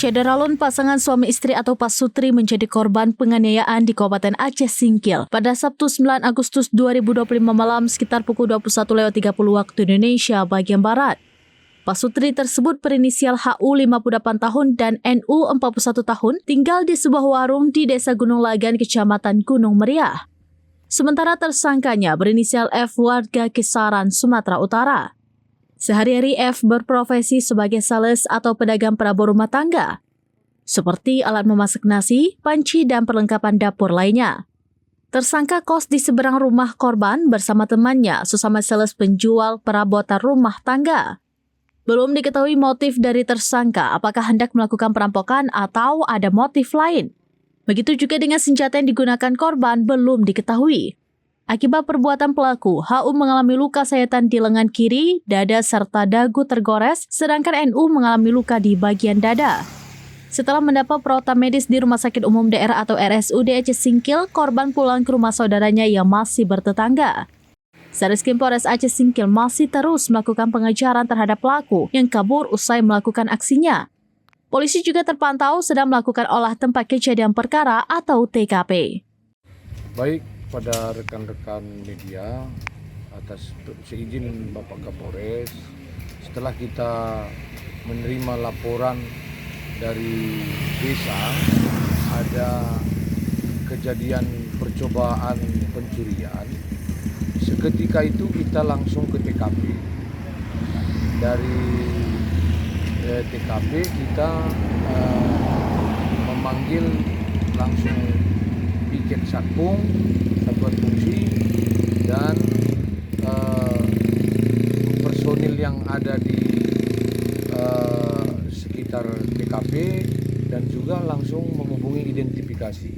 Syederalun pasangan suami istri atau pasutri menjadi korban penganiayaan di Kabupaten Aceh Singkil pada Sabtu 9 Agustus 2025 malam sekitar pukul 21.30 waktu Indonesia bagian Barat. Pasutri tersebut berinisial HU 58 tahun dan NU 41 tahun tinggal di sebuah warung di Desa Gunung Lagan, Kecamatan Gunung Meriah. Sementara tersangkanya berinisial F warga Kisaran, Sumatera Utara. Sehari-hari F berprofesi sebagai sales atau pedagang perabot rumah tangga, seperti alat memasak nasi, panci, dan perlengkapan dapur lainnya. Tersangka kos di seberang rumah korban bersama temannya sesama sales penjual perabotan rumah tangga. Belum diketahui motif dari tersangka, apakah hendak melakukan perampokan atau ada motif lain. Begitu juga dengan senjata yang digunakan korban belum diketahui. Akibat perbuatan pelaku, HU mengalami luka sayatan di lengan kiri, dada serta dagu tergores, sedangkan NU mengalami luka di bagian dada. Setelah mendapat perawatan medis di Rumah Sakit Umum Daerah atau RSUD Aceh Singkil, korban pulang ke rumah saudaranya yang masih bertetangga. Satreskrim Polres Aceh Singkil masih terus melakukan pengejaran terhadap pelaku yang kabur usai melakukan aksinya. Polisi juga terpantau sedang melakukan olah tempat kejadian perkara atau TKP. Baik pada rekan-rekan media, atas seizin Bapak Kapolres, setelah kita menerima laporan dari desa ada kejadian percobaan pencurian, seketika itu kita langsung ke TKP. Dari TKP kita memanggil langsung piket satpung, satuan fungsi, dan personil yang ada di sekitar TKP, dan juga langsung menghubungi identifikasi.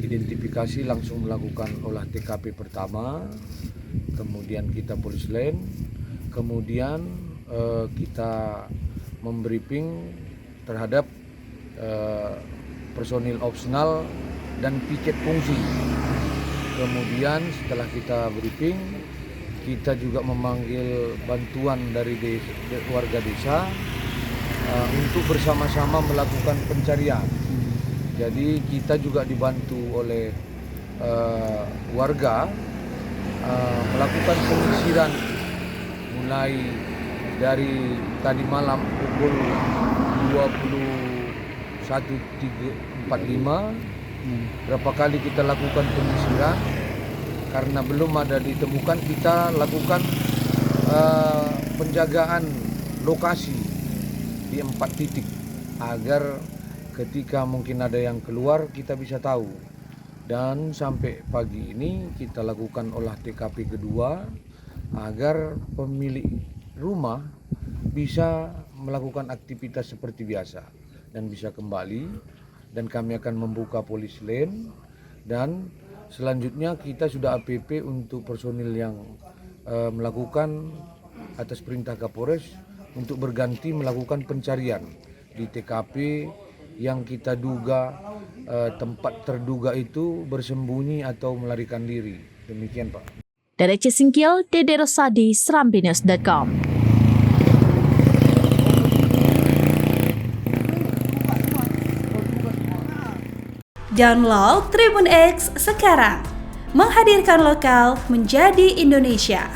Identifikasi langsung melakukan olah TKP pertama, kemudian kita polis lain, kemudian kita membriefing terhadap personil opsional dan piket fungsi. Kemudian setelah kita briefing, kita juga memanggil bantuan dari warga desa untuk bersama-sama melakukan pencarian. Jadi kita juga dibantu oleh warga melakukan penyisiran mulai dari tadi malam pukul 21.45. Berapa kali kita lakukan penyisiran, karena belum ada ditemukan, kita lakukan penjagaan lokasi di 4 titik agar ketika mungkin ada yang keluar kita bisa tahu. Dan sampai pagi ini kita lakukan olah TKP kedua agar pemilik rumah bisa melakukan aktivitas seperti biasa dan bisa kembali. Dan kami akan membuka polis lain, dan selanjutnya kita sudah APP untuk personil yang melakukan atas perintah Kapolres untuk berganti melakukan pencarian di TKP yang kita duga tempat terduga itu bersembunyi atau melarikan diri. Demikian, Pak. Dari Aceh Singkil, Dede Rosadi, serambinews.com. Download Tribun X sekarang, menghadirkan lokal menjadi Indonesia.